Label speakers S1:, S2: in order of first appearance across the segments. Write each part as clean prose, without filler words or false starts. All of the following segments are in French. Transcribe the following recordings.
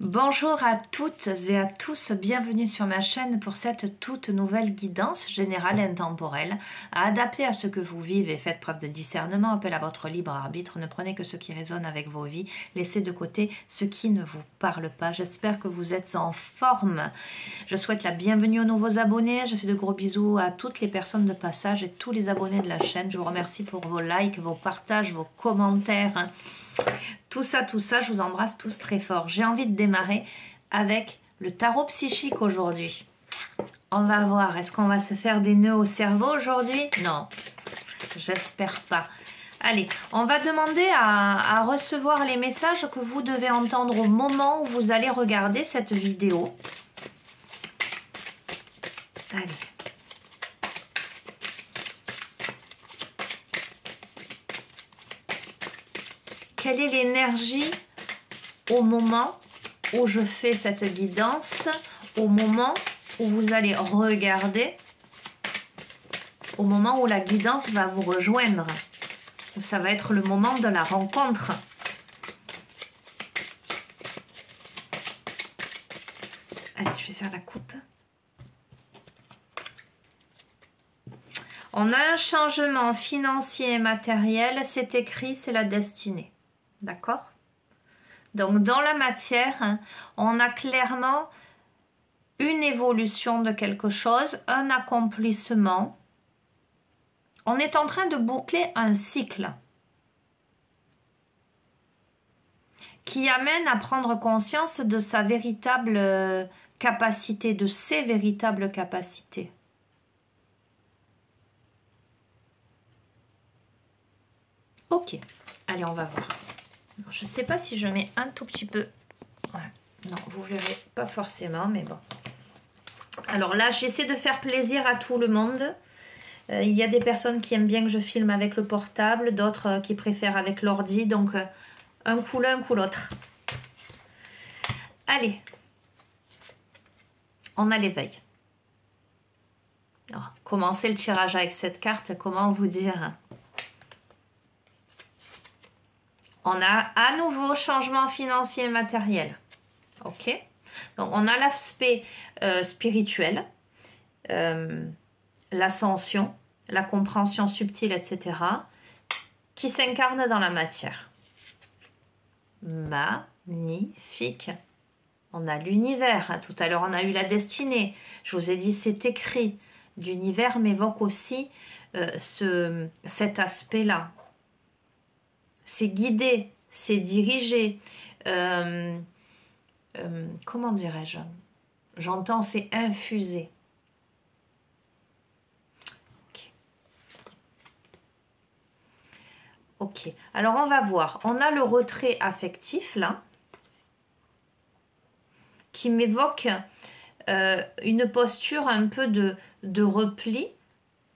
S1: Bonjour à toutes et à tous, bienvenue sur ma chaîne pour cette toute nouvelle guidance générale intemporelle à adapter à ce que vous vivez. Faites preuve de discernement, appel à votre libre arbitre, ne prenez que ce qui résonne avec vos vies, laissez de côté ce qui ne vous parle pas. J'espère que vous êtes en forme. Je souhaite la bienvenue aux nouveaux abonnés, je fais de gros bisous à toutes les personnes de passage et tous les abonnés de la chaîne. Je vous remercie pour vos likes, vos partages, vos commentaires. Tout ça, je vous embrasse tous très fort. J'ai envie de démarrer avec le tarot psychique aujourd'hui. On va voir, est-ce qu'on va se faire des nœuds au cerveau aujourd'hui? Non, j'espère pas. Allez, on va demander à recevoir les messages que vous devez entendre au moment où vous allez regarder cette vidéo. Allez. Quelle est l'énergie au moment où je fais cette guidance, au moment où vous allez regarder, au moment où la guidance va vous rejoindre, où ça va être le moment de la rencontre. Allez, je vais faire la coupe. On a un changement financier et matériel, c'est écrit, c'est la destinée. D'accord? Donc, dans la matière, on a clairement une évolution de quelque chose, un accomplissement. On est en train de boucler un cycle qui amène à prendre conscience de sa véritable capacité, de ses véritables capacités. Ok, allez, on va voir. Je ne sais pas si je mets un tout petit peu. Ouais. Non, vous verrez pas forcément, mais bon. Alors là, j'essaie de faire plaisir à tout le monde. Il y a des personnes qui aiment bien que je filme avec le portable, d'autres qui préfèrent avec l'ordi. Donc, un coup l'un, un coup l'autre. Allez. On a l'éveil. Alors, commencer le tirage avec cette carte, comment vous dire ? On a à nouveau changement financier et matériel. Ok? Donc, on a l'aspect spirituel, l'ascension, la compréhension subtile, etc., qui s'incarne dans la matière. Magnifique. On a l'univers. Tout à l'heure, on a eu la destinée. Je vous ai dit, c'est écrit. L'univers m'évoque aussi cet aspect-là. C'est guidé, c'est dirigé. Comment dirais-je? J'entends, c'est infusé. Ok. Alors, on va voir. On a le retrait affectif, là, qui m'évoque une posture un peu de repli,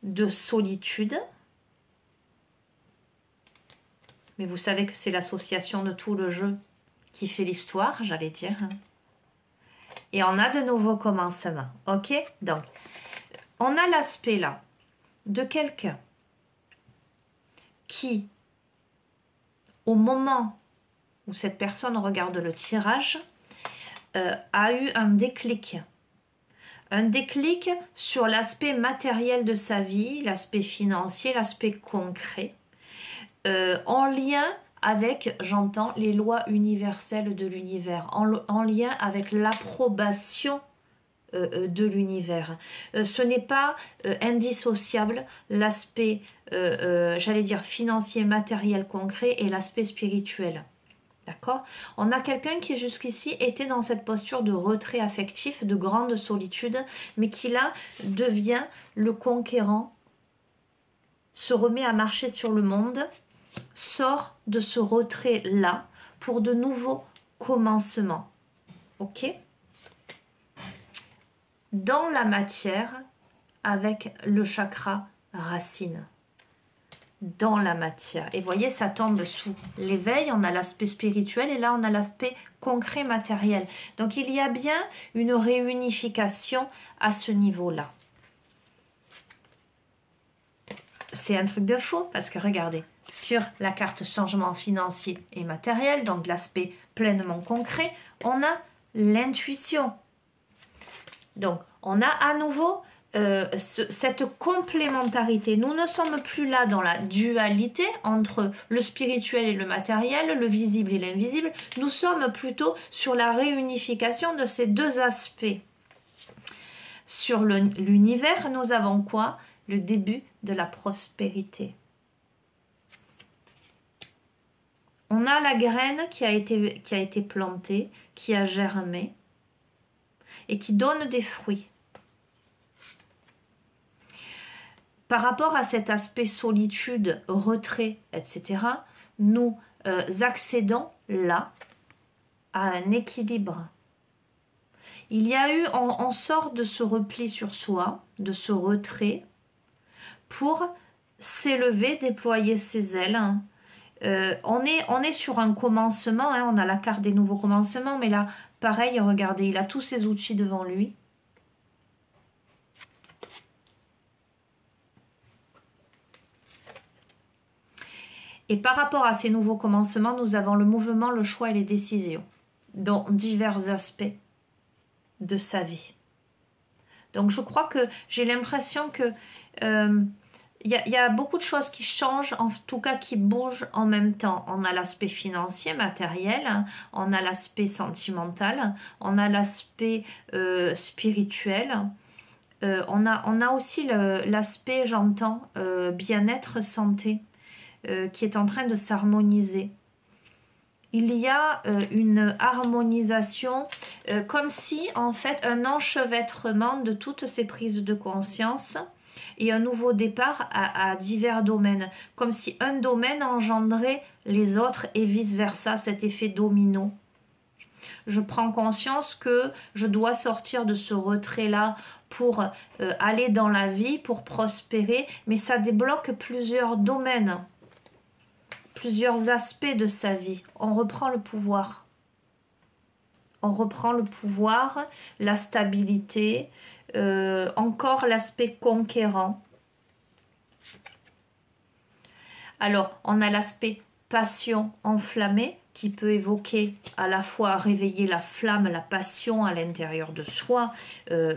S1: de solitude. Mais vous savez que c'est l'association de tout le jeu qui fait l'histoire, j'allais dire. Et on a de nouveaux commencements. Ok? Donc, on a l'aspect là de quelqu'un qui, au moment où cette personne regarde le tirage, a eu un déclic. Un déclic sur l'aspect matériel de sa vie, l'aspect financier, l'aspect concret. En lien avec, j'entends, les lois universelles de l'univers, en lien avec l'approbation de l'univers. Ce n'est pas indissociable l'aspect, j'allais dire, financier, matériel, concret et l'aspect spirituel. D'accord? On a quelqu'un qui jusqu'ici était dans cette posture de retrait affectif, de grande solitude, mais qui là devient le conquérant, se remet à marcher sur le monde, sort de ce retrait-là pour de nouveaux commencements. Ok? Dans la matière, avec le chakra racine. Dans la matière. Et voyez, ça tombe sous l'éveil, on a l'aspect spirituel et là, on a l'aspect concret matériel. Donc, il y a bien une réunification à ce niveau-là. C'est un truc de fou parce que regardez, sur la carte changement financier et matériel, donc l'aspect pleinement concret, on a l'intuition. Donc, on a à nouveau cette complémentarité. Nous ne sommes plus là dans la dualité entre le spirituel et le matériel, le visible et l'invisible. Nous sommes plutôt sur la réunification de ces deux aspects. Sur l'univers, nous avons quoi? Le début de la prospérité. On a la graine qui a été plantée, qui a germé et qui donne des fruits. Par rapport à cet aspect solitude, retrait, etc., nous accédons là à un équilibre. Il y a eu, on sort de ce repli sur soi, de ce retrait, pour s'élever, déployer ses ailes. On est sur un commencement, hein, on a la carte des nouveaux commencements, mais là, pareil, regardez, il a tous ses outils devant lui. Et par rapport à ces nouveaux commencements, nous avons le mouvement, le choix et les décisions, dans divers aspects de sa vie. Donc je crois que j'ai l'impression que y a beaucoup de choses qui changent, en tout cas qui bougent en même temps. On a l'aspect financier, matériel, on a l'aspect sentimental, on a l'aspect spirituel, on a aussi l'aspect, j'entends, bien-être, santé, qui est en train de s'harmoniser. Il y a une harmonisation, comme si en fait un enchevêtrement de toutes ces prises de conscience et un nouveau départ à divers domaines, comme si un domaine engendrait les autres et vice-versa, cet effet domino. Je prends conscience que je dois sortir de ce retrait-là pour aller dans la vie, pour prospérer, mais ça débloque plusieurs domaines, plusieurs aspects de sa vie. On reprend le pouvoir. On reprend le pouvoir, la stabilité, encore l'aspect conquérant. Alors, on a l'aspect passion enflammée qui peut évoquer à la fois réveiller la flamme, la passion à l'intérieur de soi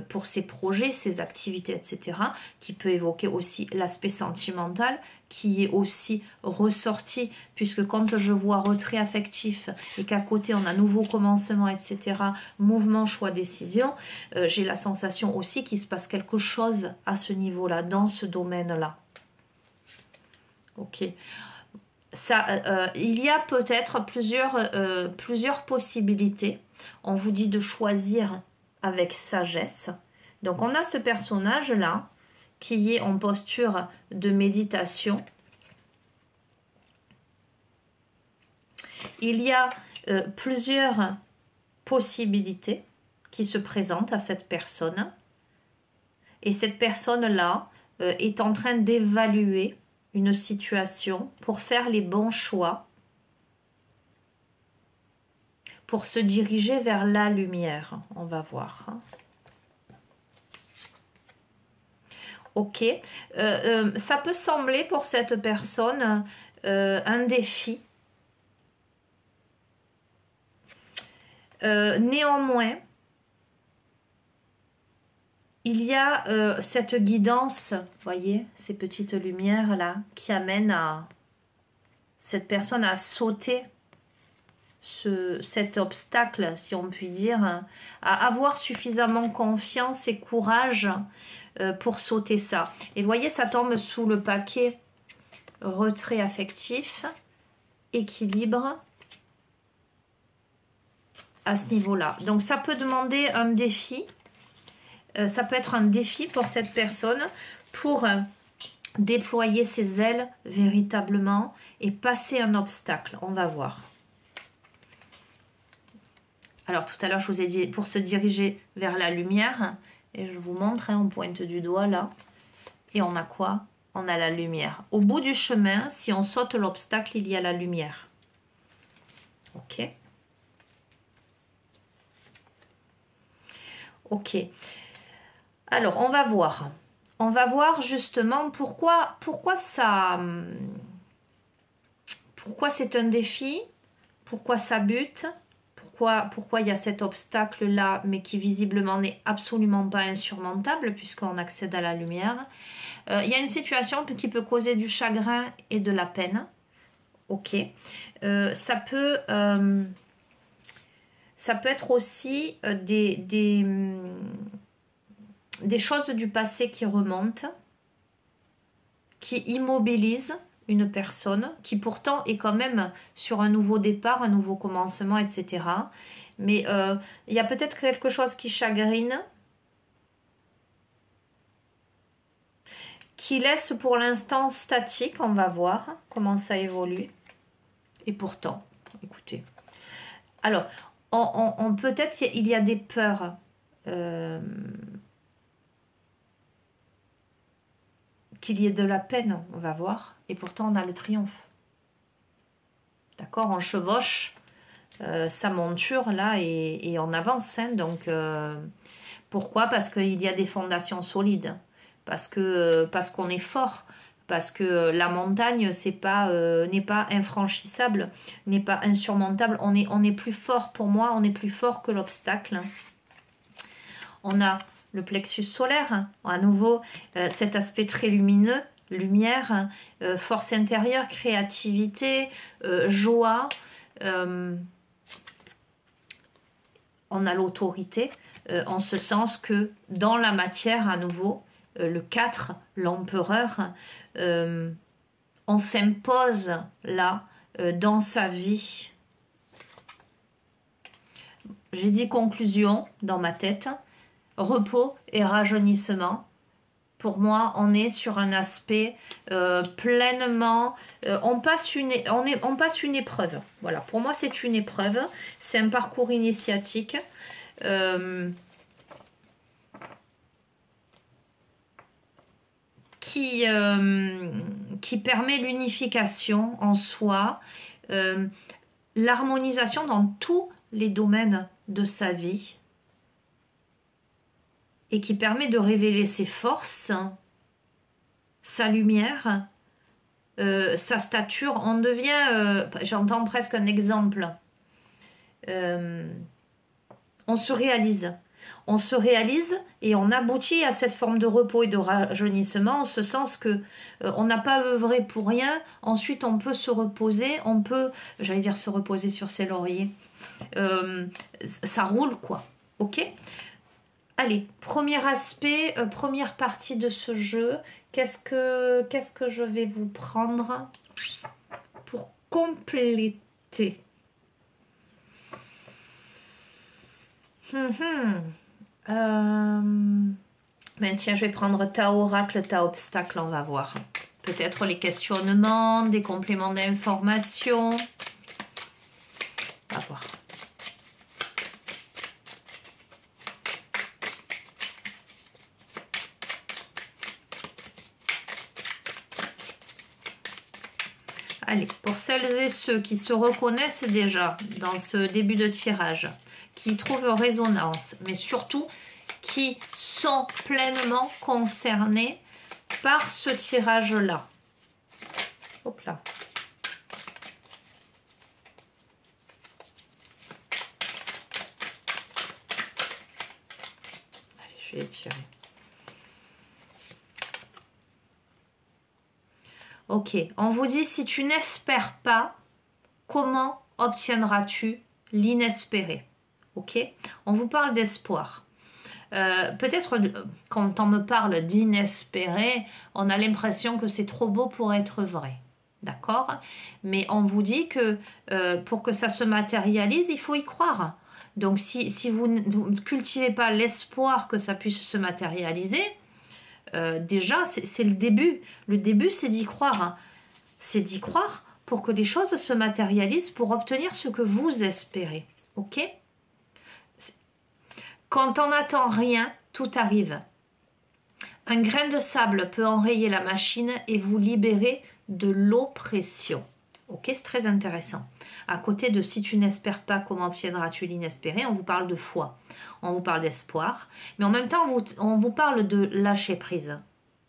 S1: pour ses projets, ses activités, etc. Qui peut évoquer aussi l'aspect sentimental qui est aussi ressorti, puisque quand je vois retrait affectif et qu'à côté on a nouveau commencement, etc., mouvement, choix, décision, j'ai la sensation aussi qu'il se passe quelque chose à ce niveau-là, dans ce domaine-là. Ok. Ça, il y a peut-être plusieurs possibilités. On vous dit de choisir avec sagesse. Donc on a ce personnage-là qui est en posture de méditation. Il y a plusieurs possibilités qui se présentent à cette personne. Et cette personne-là est en train d'évaluer une situation pour faire les bons choix, pour se diriger vers la lumière. On va voir. Ok. Ça peut sembler pour cette personne un défi. Néanmoins, il y a cette guidance, voyez, ces petites lumières-là, qui amènent cette personne à sauter cet obstacle, si on peut dire, à avoir suffisamment confiance et courage pour sauter ça. Et voyez, ça tombe sous le paquet retrait affectif, équilibre, à ce niveau-là. Donc ça peut demander un défi. Ça peut être un défi pour cette personne pour déployer ses ailes véritablement et passer un obstacle. On va voir. Alors tout à l'heure, je vous ai dit pour se diriger vers la lumière. Et je vous montre, hein, on pointe du doigt là. Et on a quoi? On a la lumière. Au bout du chemin, si on saute l'obstacle, il y a la lumière. Ok. Ok. Alors, on va voir. On va voir justement pourquoi c'est un défi, pourquoi ça bute, pourquoi il y a cet obstacle-là, mais qui visiblement n'est absolument pas insurmontable, puisqu'on accède à la lumière. Il y a une situation qui peut causer du chagrin et de la peine. Ok. Ça peut être aussi des choses du passé qui remontent, qui immobilisent une personne, qui pourtant est quand même sur un nouveau départ, un nouveau commencement, etc. Mais il y a peut-être quelque chose qui chagrine, qui laisse pour l'instant statique. On va voir comment ça évolue. Et pourtant, écoutez. Alors, peut-être il y a des peurs qu'il y ait de la peine, on va voir. Et pourtant, on a le triomphe. D'accord, on chevauche sa monture là et on avance. Hein, donc, pourquoi? Parce qu'il y a des fondations solides. Parce qu'on est fort. Parce que la montagne n'est pas infranchissable, n'est pas insurmontable. On est plus fort, pour moi, on est plus fort que l'obstacle. On a le plexus solaire, à nouveau, cet aspect très lumineux, lumière, force intérieure, créativité, joie. On a l'autorité, en ce sens que dans la matière, à nouveau, le 4, l'empereur, on s'impose là, dans sa vie. J'ai dit conclusion dans ma tête, repos et rajeunissement. Pour moi, on est sur un aspect pleinement... on passe une épreuve. Voilà, pour moi, c'est une épreuve. C'est un parcours initiatique. Qui permet l'unification en soi, l'harmonisation dans tous les domaines de sa vie et qui permet de révéler ses forces, sa lumière, sa stature. On devient, j'entends presque un exemple, on se réalise. On se réalise et on aboutit à cette forme de repos et de rajeunissement en ce sens que on n'a pas œuvré pour rien. Ensuite, on peut se reposer, on peut, j'allais dire se reposer sur ses lauriers. Ça roule quoi, ok? Allez, premier aspect, première partie de ce jeu. Qu'est-ce que je vais vous prendre pour compléter? Ben tiens, je vais prendre ta oracle, ta obstacle, on va voir. Peut-être les questionnements, des compléments d'information. On va voir. Allez, pour celles et ceux qui se reconnaissent déjà dans ce début de tirage, qui trouvent résonance, mais surtout qui sont pleinement concernés par ce tirage-là. Hop là. Allez, je vais étirer. Ok, on vous dit, si tu n'espères pas, comment obtiendras-tu l'inespéré? Ok, on vous parle d'espoir. Peut-être quand on me parle d'inespéré, on a l'impression que c'est trop beau pour être vrai. D'accord? Mais on vous dit que pour que ça se matérialise, il faut y croire. Donc si vous ne cultivez pas l'espoir que ça puisse se matérialiser, déjà c'est le début. Le début, c'est d'y croire. C'est d'y croire pour que les choses se matérialisent, pour obtenir ce que vous espérez. Ok? Quand on n'attend rien, tout arrive. Un grain de sable peut enrayer la machine et vous libérer de l'oppression. Ok, c'est très intéressant. À côté de si tu n'espères pas, comment obtiendras-tu l'inespéré, on vous parle de foi, on vous parle d'espoir, mais en même temps, on vous parle de lâcher prise.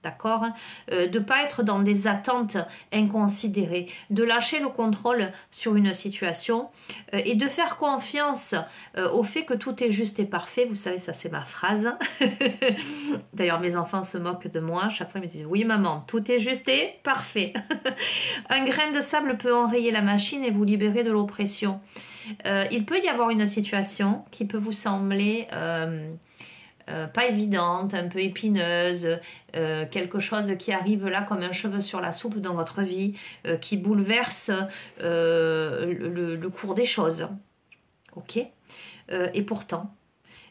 S1: D'accord, de ne pas être dans des attentes inconsidérées, de lâcher le contrôle sur une situation et de faire confiance au fait que tout est juste et parfait. Vous savez, ça c'est ma phrase. D'ailleurs, mes enfants se moquent de moi. Chaque fois, ils me disent « Oui, maman, tout est juste et parfait. » Un grain de sable peut enrayer la machine et vous libérer de l'oppression. Il peut y avoir une situation qui peut vous sembler... pas évidente, un peu épineuse, quelque chose qui arrive là comme un cheveu sur la soupe dans votre vie, qui bouleverse le cours des choses. Ok, et pourtant,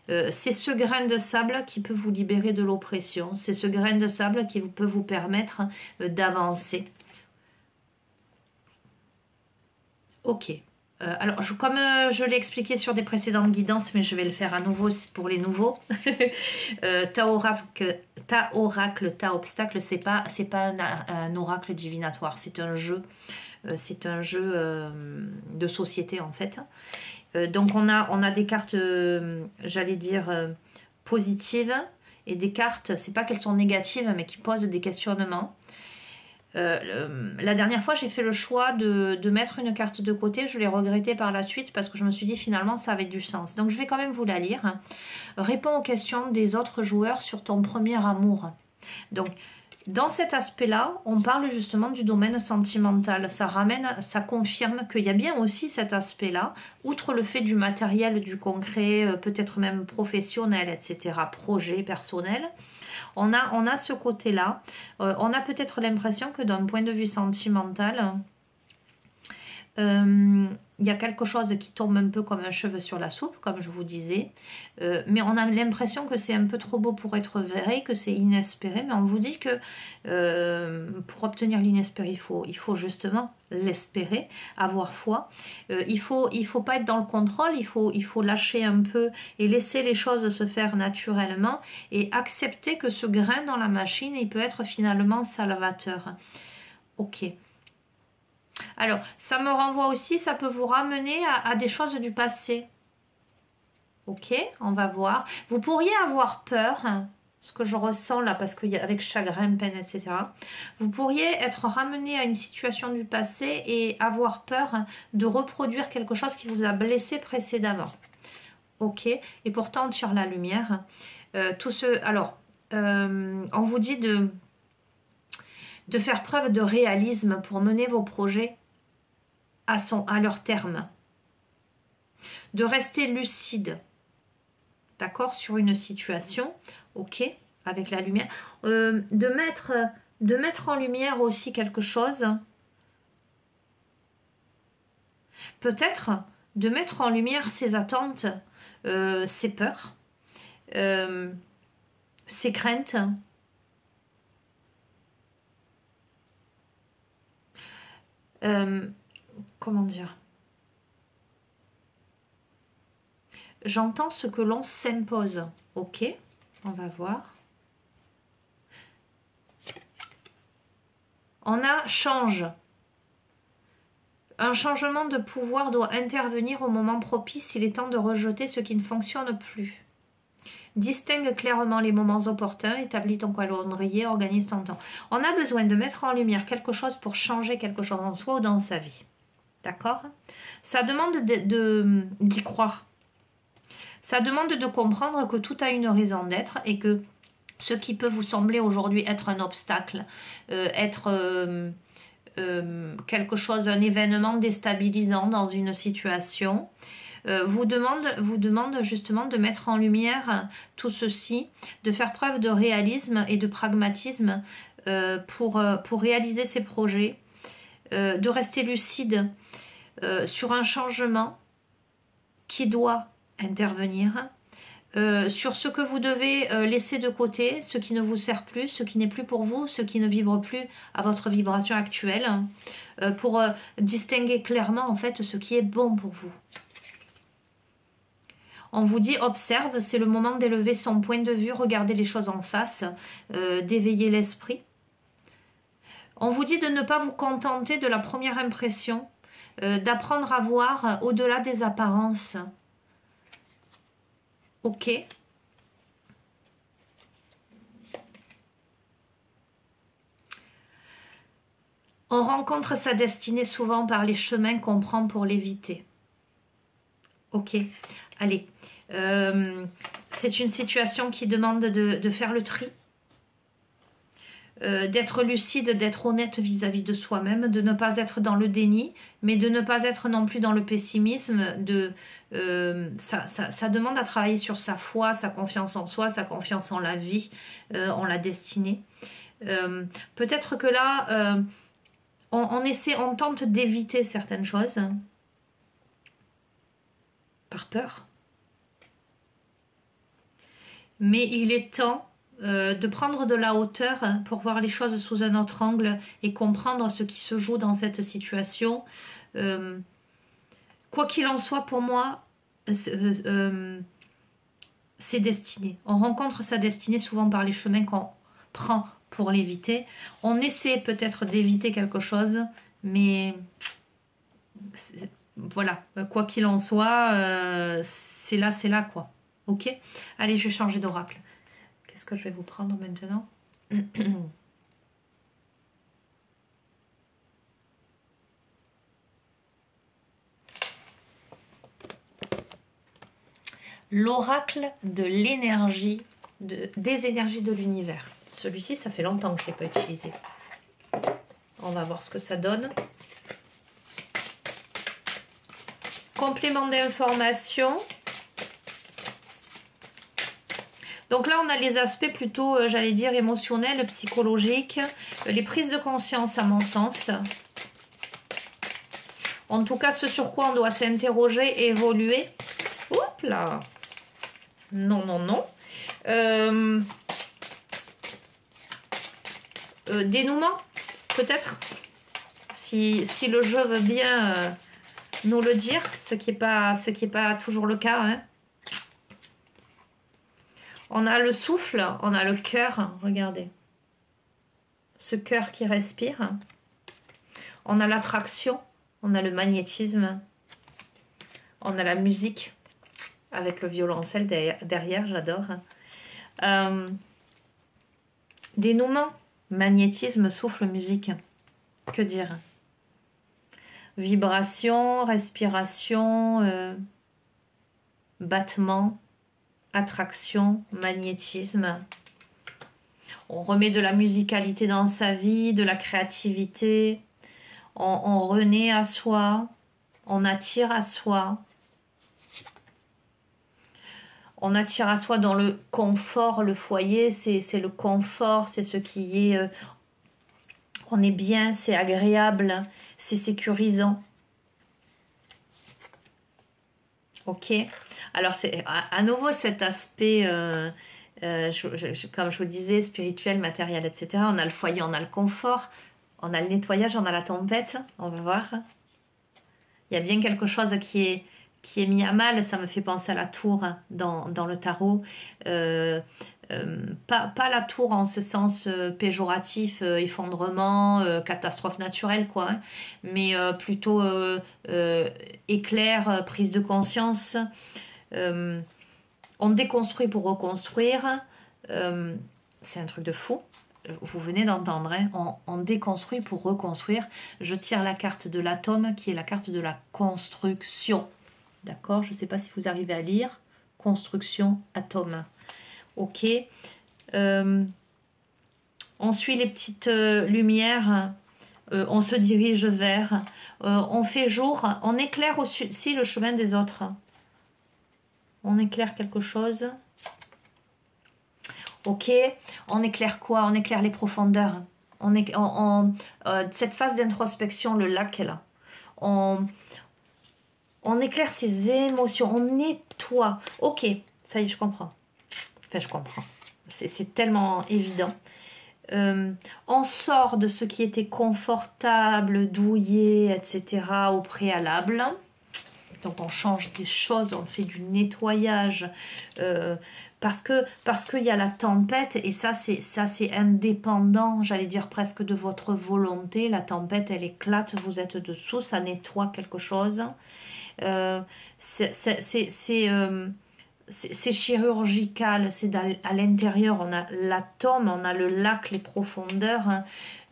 S1: c'est ce grain de sable qui peut vous libérer de l'oppression, c'est ce grain de sable qui peut vous permettre d'avancer. Ok. Alors, comme je l'ai expliqué sur des précédentes guidances, mais je vais le faire à nouveau pour les nouveaux. Ta oracle, ta obstacle, c'est pas un oracle divinatoire, c'est un jeu. C'est un jeu de société en fait. Donc on a des cartes, j'allais dire, positives et des cartes, c'est pas qu'elles sont négatives, mais qui posent des questionnements. La dernière fois, j'ai fait le choix de mettre une carte de côté. Je l'ai regretté par la suite parce que je me suis dit finalement ça avait du sens. Donc je vais quand même vous la lire. Réponds aux questions des autres joueurs sur ton premier amour. Donc dans cet aspect-là, on parle justement du domaine sentimental. Ça confirme qu'il y a bien aussi cet aspect-là, outre le fait du matériel, du concret, peut-être même professionnel, etc., projet personnel. On a ce côté-là. On a peut-être l'impression que d'un point de vue sentimental, il y a quelque chose qui tombe un peu comme un cheveu sur la soupe, comme je vous disais. Mais on a l'impression que c'est un peu trop beau pour être vrai, que c'est inespéré. Mais on vous dit que pour obtenir l'inespéré, il faut justement l'espérer, avoir foi. Il faut pas être dans le contrôle, il faut lâcher un peu et laisser les choses se faire naturellement et accepter que ce grain dans la machine, il peut être finalement salvateur. Ok. Alors, ça me renvoie aussi, ça peut vous ramener à des choses du passé. Ok, on va voir. Vous pourriez avoir peur, hein, ce que je ressens là, parce qu'avec chagrin, peine, etc. Vous pourriez être ramené à une situation du passé et avoir peur de reproduire quelque chose qui vous a blessé précédemment. Ok, et pourtant on tire la lumière. Alors, on vous dit de faire preuve de réalisme pour mener vos projets à leur terme. De rester lucide, d'accord, sur une situation, ok, avec la lumière. De mettre en lumière aussi quelque chose. Peut-être de mettre en lumière ses attentes, ses peurs, ses craintes. Comment dire? J'entends ce que l'on s'impose. Ok, on va voir. On a change. Un changement de pouvoir doit intervenir au moment propice. Il est temps de rejeter ce qui ne fonctionne plus. Distingue clairement les moments opportuns, établis ton calendrier, organise ton temps. On a besoin de mettre en lumière quelque chose pour changer quelque chose en soi ou dans sa vie. D'accord? Ça demande d'y croire. Ça demande de comprendre que tout a une raison d'être et que ce qui peut vous sembler aujourd'hui être un obstacle, quelque chose, un événement déstabilisant dans une situation, vous demande justement de mettre en lumière tout ceci, de faire preuve de réalisme et de pragmatisme pour réaliser ces projets, de rester lucide sur un changement qui doit intervenir, sur ce que vous devez laisser de côté, ce qui ne vous sert plus, ce qui n'est plus pour vous, ce qui ne vibre plus à votre vibration actuelle, pour distinguer clairement en fait ce qui est bon pour vous. On vous dit observe, c'est le moment d'élever son point de vue, regarder les choses en face, d'éveiller l'esprit. On vous dit de ne pas vous contenter de la première impression, d'apprendre à voir au-delà des apparences. Ok. On rencontre sa destinée souvent par les chemins qu'on prend pour l'éviter. Ok, allez. C'est une situation qui demande de faire le tri. D'être lucide, d'être honnête vis-à-vis de soi-même, de ne pas être dans le déni, mais de ne pas être non plus dans le pessimisme. Ça demande à travailler sur sa foi, sa confiance en soi, sa confiance en la vie, en la destinée. Peut-être que là, on tente d'éviter certaines choses par peur. Mais il est temps de prendre de la hauteur pour voir les choses sous un autre angle et comprendre ce qui se joue dans cette situation. Quoi qu'il en soit, pour moi, c'est destiné. On rencontre sa destinée souvent par les chemins qu'on prend pour l'éviter. On essaie peut-être d'éviter quelque chose, mais voilà, quoi qu'il en soit, c'est là, quoi. Ok? Allez, je vais changer d'oracle. Qu'est-ce que je vais vous prendre maintenant? L'oracle de l'énergie, des énergies de l'univers. Celui-ci, ça fait longtemps que je ne l'ai pas utilisé. On va voir ce que ça donne. Complément d'information. Donc là, on a les aspects plutôt, j'allais dire, émotionnels, psychologiques, les prises de conscience à mon sens. En tout cas, ce sur quoi on doit s'interroger et évoluer. Hop là! Non, non, non. Dénouement, peut-être. Si le jeu veut bien nous le dire, ce qui est pas toujours le cas, hein. On a le souffle, on a le cœur, regardez. Ce cœur qui respire. On a l'attraction, on a le magnétisme. On a la musique avec le violoncelle derrière, j'adore. Dénouement, magnétisme, souffle, musique. Que dire? Vibration, respiration, battement. Attraction, magnétisme. On remet de la musicalité dans sa vie, de la créativité. On renaît à soi. On attire à soi. On attire à soi dans le confort. Le foyer, c'est le confort. C'est ce qui est... on est bien, c'est agréable. C'est sécurisant. Ok. Alors, c'est à nouveau cet aspect, comme je vous disais, spirituel, matériel, etc. On a le foyer, on a le confort, on a le nettoyage, on a la tempête. On va voir. Il y a bien quelque chose qui est mis à mal. Ça me fait penser à la tour dans le tarot. Pas la tour en ce sens péjoratif, effondrement, catastrophe naturelle, quoi. Hein, mais plutôt éclair, prise de conscience. On déconstruit pour reconstruire. C'est un truc de fou. Vous venez d'entendre, hein, on déconstruit pour reconstruire. Je tire la carte de l'atome qui est la carte de la construction. D'accord? Je ne sais pas si vous arrivez à lire. Construction, atome. Ok. On suit les petites lumières. On se dirige vers. On fait jour. On éclaire aussi le chemin des autres. On éclaire quelque chose. Ok. On éclaire quoi? On éclaire les profondeurs. Cette phase d'introspection, le lac est là. On éclaire ses émotions. On nettoie. Ok. Ça y est, je comprends. Enfin, je comprends. C'est tellement évident. On sort de ce qui était confortable, douillet, etc. au préalable. Donc on change des choses, on fait du nettoyage parce qu'il y a la tempête et ça c'est indépendant, j'allais dire presque de votre volonté. La tempête elle éclate, vous êtes dessous, ça nettoie quelque chose. c'est chirurgical, c'est à l'intérieur, on a l'atome, on a le lac, les profondeurs, hein.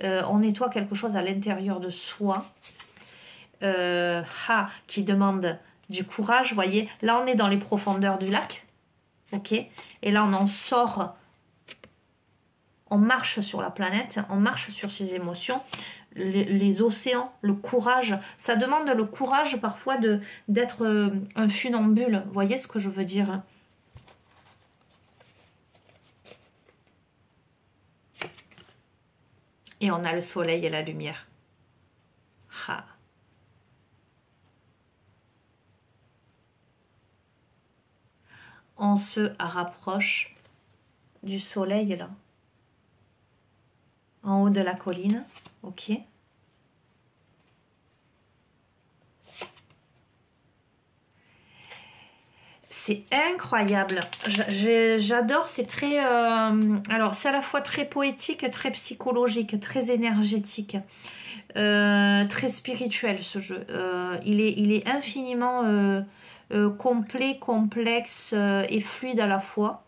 S1: On nettoie quelque chose à l'intérieur de soi, qui demande du courage, voyez, là on est dans les profondeurs du lac, ok, et là on en sort, on marche sur la planète, on marche sur ses émotions, les océans, le courage, ça demande le courage parfois d'être un funambule, vous voyez ce que je veux dire? Et on a le soleil et la lumière. Ah. On se rapproche du soleil là, en haut de la colline, ok. C'est incroyable, j'adore, c'est très... alors c'est à la fois très poétique, très psychologique, très énergétique, très spirituel ce jeu. Il est infiniment complet, complexe et fluide à la fois.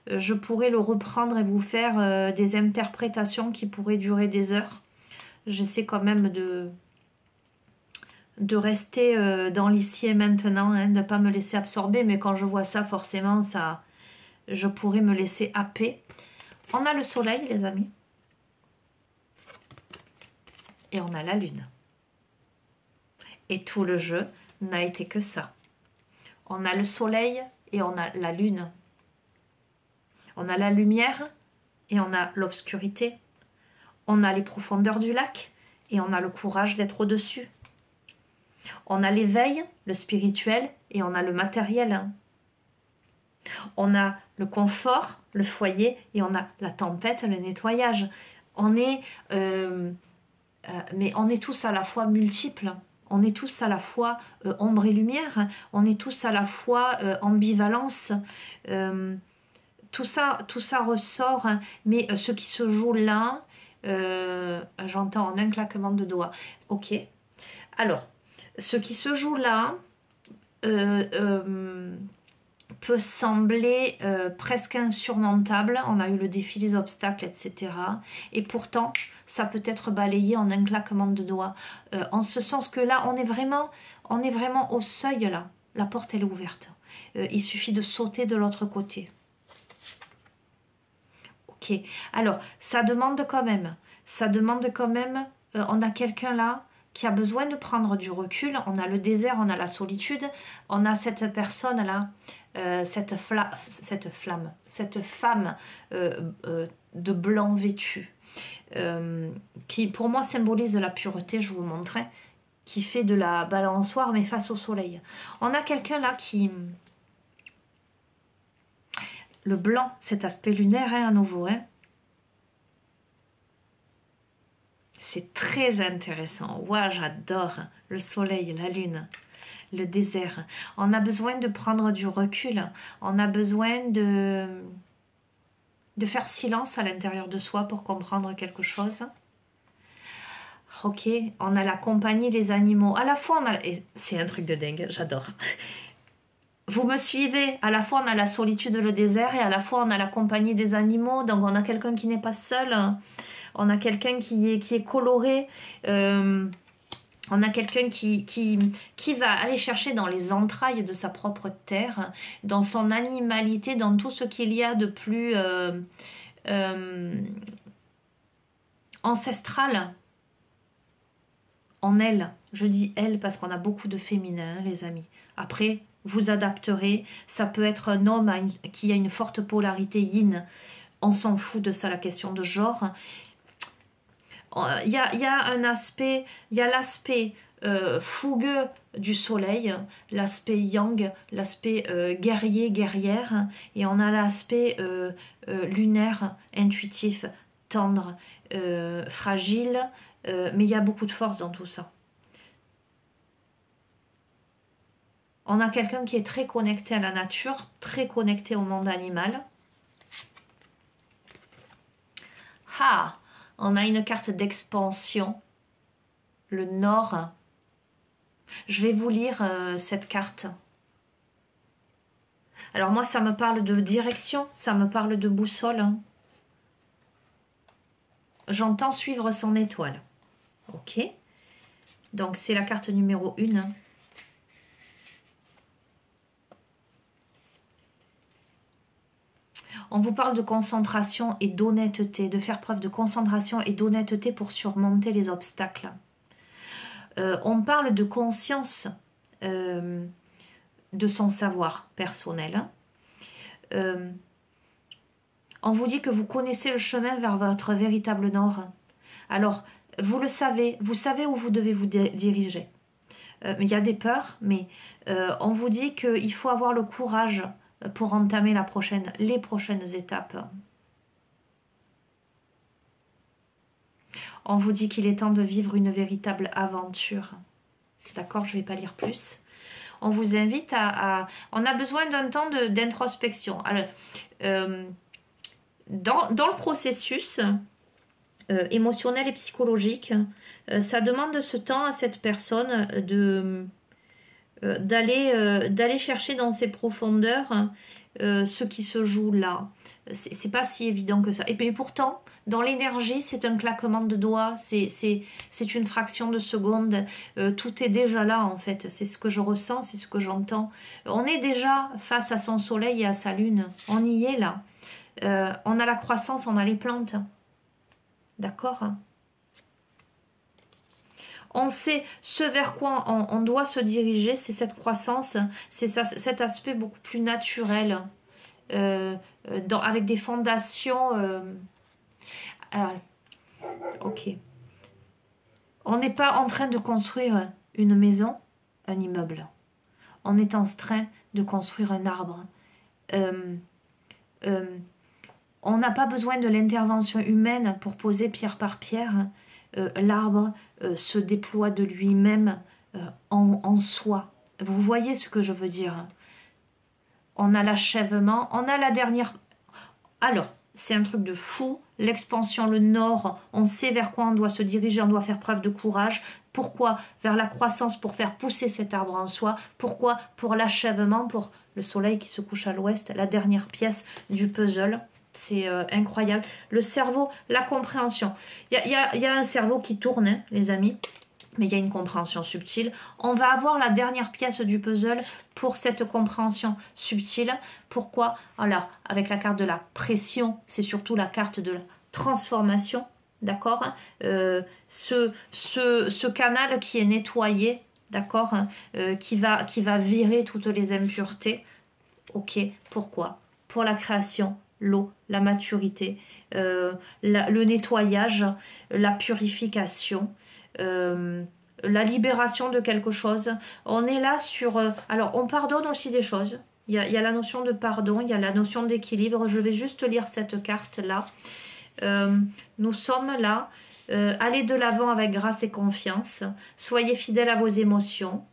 S1: Je pourrais le reprendre et vous faire des interprétations qui pourraient durer des heures. J'essaie quand même de rester dans l'ici et maintenant, hein, de ne pas me laisser absorber, mais quand je vois ça, forcément, je pourrais me laisser happer. On a le soleil, les amis, et on a la lune. Et tout le jeu n'a été que ça. On a le soleil et on a la lune. On a la lumière et on a l'obscurité. On a les profondeurs du lac et on a le courage d'être au-dessus. On a l'éveil, le spirituel, et on a le matériel. On a le confort, le foyer, et on a la tempête, le nettoyage. Mais on est tous à la fois multiples. On est tous à la fois ombre et lumière. On est tous à la fois ambivalence. Tout ça ressort. Hein, mais ce qui se joue là, j'entends en un claquement de doigts. Ok. Alors, ce qui se joue là peut sembler presque insurmontable. On a eu le défi des obstacles, etc. Et pourtant, ça peut être balayé en un claquement de doigts. En ce sens que là, on est vraiment au seuil là. La porte, elle est ouverte. Il suffit de sauter de l'autre côté. Ok. Alors, ça demande quand même. On a quelqu'un là qui a besoin de prendre du recul. On a le désert, on a la solitude, on a cette personne là, cette femme de blanc vêtue, qui pour moi symbolise la pureté, je vous montrais, qui fait de la balançoire mais face au soleil. On a quelqu'un là qui... Le blanc, cet aspect lunaire, hein, à nouveau, hein. C'est très intéressant. Ouah, j'adore le soleil, la lune, le désert. On a besoin de prendre du recul. On a besoin de faire silence à l'intérieur de soi pour comprendre quelque chose. Ok, on a la compagnie des animaux. À la fois, c'est un truc de dingue, j'adore. Vous me suivez? À la fois, on a la solitude, le désert, et à la fois, on a la compagnie des animaux. Donc, on a quelqu'un qui n'est pas seul. On a quelqu'un qui est coloré. On a quelqu'un qui va aller chercher dans les entrailles de sa propre terre, dans son animalité, dans tout ce qu'il y a de plus ancestral en elle. Je dis elle parce qu'on a beaucoup de féminin, les amis. Après, vous adapterez. Ça peut être un homme qui a une forte polarité yin. On s'en fout de ça, la question de genre. Il y a un aspect, il y a l'aspect fougueux du soleil, l'aspect yang, l'aspect guerrier, guerrière, et on a l'aspect lunaire, intuitif, tendre, fragile, mais il y a beaucoup de force dans tout ça. On a quelqu'un qui est très connecté à la nature, très connecté au monde animal. Ah, on a une carte d'expansion, le nord. Je vais vous lire cette carte. Alors moi, ça me parle de direction, ça me parle de boussole. Hein. J'entends suivre son étoile. Ok. Donc c'est la carte numéro 1. Hein. On vous parle de concentration et d'honnêteté, de faire preuve de concentration et d'honnêteté pour surmonter les obstacles. On parle de conscience de son savoir personnel. On vous dit que vous connaissez le chemin vers votre véritable nord. Alors, vous le savez, vous savez où vous devez vous diriger. Il y a des peurs, mais on vous dit qu'il faut avoir le courage pour entamer les prochaines étapes. On vous dit qu'il est temps de vivre une véritable aventure. D'accord, je ne vais pas lire plus. On vous invite on a besoin d'un temps d'introspection. Alors, dans le processus émotionnel et psychologique, ça demande ce temps à cette personne d'aller chercher dans ses profondeurs ce qui se joue là. C'est pas si évident que ça. Et puis pourtant, dans l'énergie, c'est un claquement de doigts, c'est une fraction de seconde. Tout est déjà là en fait. C'est ce que je ressens, c'est ce que j'entends. On est déjà face à son soleil et à sa lune. On y est là. On a la croissance, on a les plantes. D'accord ? On sait ce vers quoi on doit se diriger, c'est cette croissance, c'est cet aspect beaucoup plus naturel, avec des fondations. Ok. On n'est pas en train de construire une maison, un immeuble. On est en train de construire un arbre. On n'a pas besoin de l'intervention humaine pour poser pierre par pierre. L'arbre se déploie de lui-même en soi. Vous voyez ce que je veux dire? On a l'achèvement, on a la dernière... Alors, c'est un truc de fou. L'expansion, le nord, on sait vers quoi on doit se diriger, on doit faire preuve de courage. Pourquoi? Vers la croissance, pour faire pousser cet arbre en soi. Pourquoi? Pour l'achèvement, pour le soleil qui se couche à l'ouest, la dernière pièce du puzzle. C'est incroyable. Le cerveau, la compréhension. Il y a un cerveau qui tourne, hein, les amis, mais il y a une compréhension subtile. On va avoir la dernière pièce du puzzle pour cette compréhension subtile. Pourquoi? Alors, avec la carte de la pression, c'est surtout la carte de la transformation, d'accord? Ce canal qui est nettoyé, d'accord? Qui va virer toutes les impuretés. Ok, pourquoi? Pour la création, l'eau, la maturité, le nettoyage, la purification, la libération de quelque chose. On est là sur... alors, on pardonne aussi des choses. Il y a la notion de pardon, il y a la notion d'équilibre. Je vais juste lire cette carte-là. Nous sommes là. Allez de l'avant avec grâce et confiance. Soyez fidèles à vos émotions.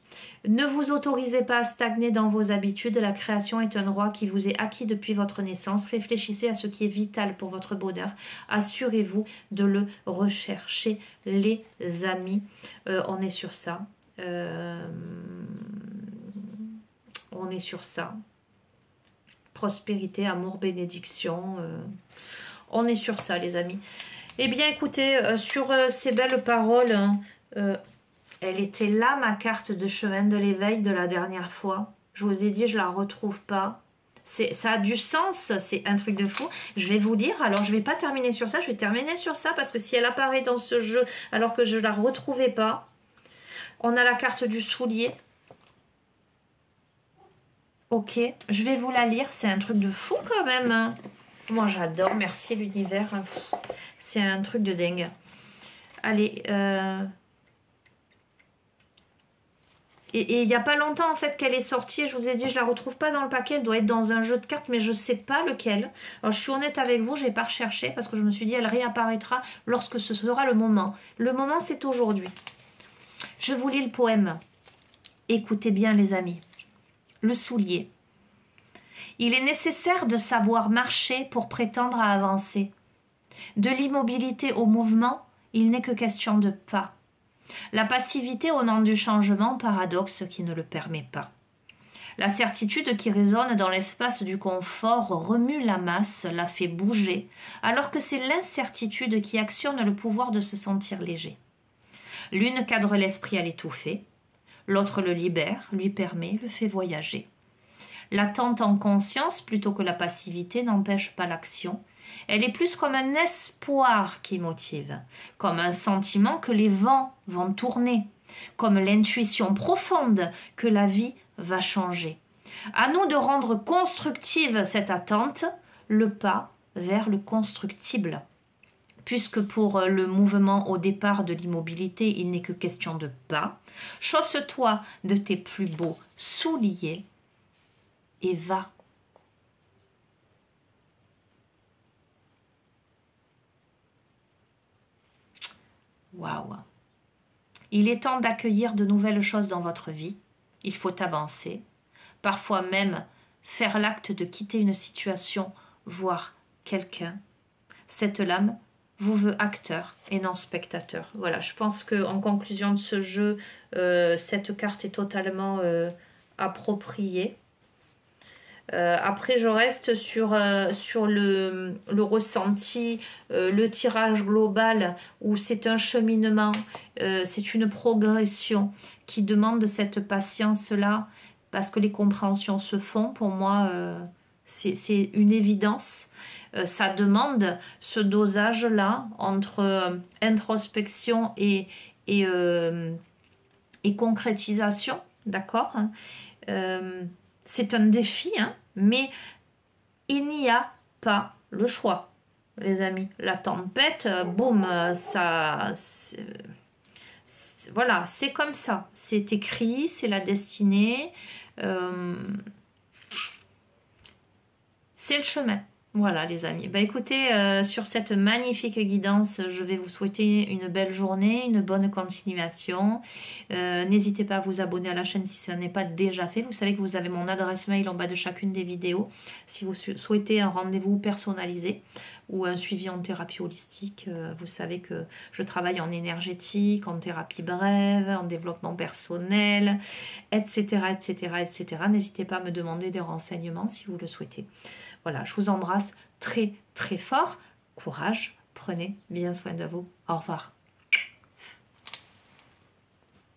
S1: Ne vous autorisez pas à stagner dans vos habitudes. La création est un droit qui vous est acquis depuis votre naissance. Réfléchissez à ce qui est vital pour votre bonheur. Assurez-vous de le rechercher, les amis. On est sur ça. On est sur ça. Prospérité, amour, bénédiction. On est sur ça, les amis. Eh bien, écoutez, sur ces belles paroles... elle était là, ma carte de chemin de l'éveil de la dernière fois. Je vous ai dit, je la retrouve pas. Ça a du sens, c'est un truc de fou. Je vais vous lire, alors je vais pas terminer sur ça, je vais terminer sur ça parce que si elle apparaît dans ce jeu alors que je la retrouvais pas, on a la carte du soulier. Ok, je vais vous la lire, c'est un truc de fou quand même. Hein. Moi j'adore, merci l'univers. C'est un truc de dingue. Allez, Et il n'y a pas longtemps en fait qu'elle est sortie, je vous ai dit je la retrouve pas dans le paquet, elle doit être dans un jeu de cartes mais je sais pas lequel. Alors je suis honnête avec vous, je n'ai pas recherché parce que je me suis dit elle réapparaîtra lorsque ce sera le moment. Le moment c'est aujourd'hui. Je vous lis le poème. Écoutez bien les amis. Le soulier. Il est nécessaire de savoir marcher pour prétendre à avancer. De l'immobilité au mouvement, il n'est que question de pas. La passivité au nom du changement, paradoxe qui ne le permet pas. La certitude qui résonne dans l'espace du confort remue la masse, la fait bouger, alors que c'est l'incertitude qui actionne le pouvoir de se sentir léger. L'une cadre l'esprit à l'étouffer, l'autre le libère, lui permet, le fait voyager. L'attente en conscience, plutôt que la passivité, n'empêche pas l'action. Elle est plus comme un espoir qui motive, comme un sentiment que les vents vont tourner, comme l'intuition profonde que la vie va changer. À nous de rendre constructive cette attente, le pas vers le constructible. Puisque pour le mouvement au départ de l'immobilité, il n'est que question de pas, chausse-toi de tes plus beaux souliers et va. Waouh! Il est temps d'accueillir de nouvelles choses dans votre vie. Il faut avancer. Parfois même faire l'acte de quitter une situation, voire quelqu'un. Cette lame vous veut acteur et non spectateur. Voilà, je pense qu'en conclusion de ce jeu, cette carte est totalement appropriée. Après, je reste sur le ressenti, le tirage global, où c'est un cheminement, c'est une progression qui demande cette patience-là, parce que les compréhensions se font. Pour moi, c'est une évidence. Ça demande ce dosage-là entre introspection et concrétisation, d'accord, c'est un défi, hein, mais il n'y a pas le choix, les amis. La tempête, boum, ça... Voilà, c'est comme ça. C'est écrit, c'est la destinée. C'est le chemin. Voilà les amis. Bah écoutez, sur cette magnifique guidance, je vais vous souhaiter une belle journée, une bonne continuation. N'hésitez pas à vous abonner à la chaîne si ce n'est pas déjà fait. Vous savez que vous avez mon adresse mail en bas de chacune des vidéos. Si vous souhaitez un rendez-vous personnalisé ou un suivi en thérapie holistique, vous savez que je travaille en énergétique, en thérapie brève, en développement personnel, etc. etc., etc. N'hésitez pas à me demander des renseignements si vous le souhaitez. Voilà, je vous embrasse très très fort. Courage, prenez bien soin de vous. Au revoir.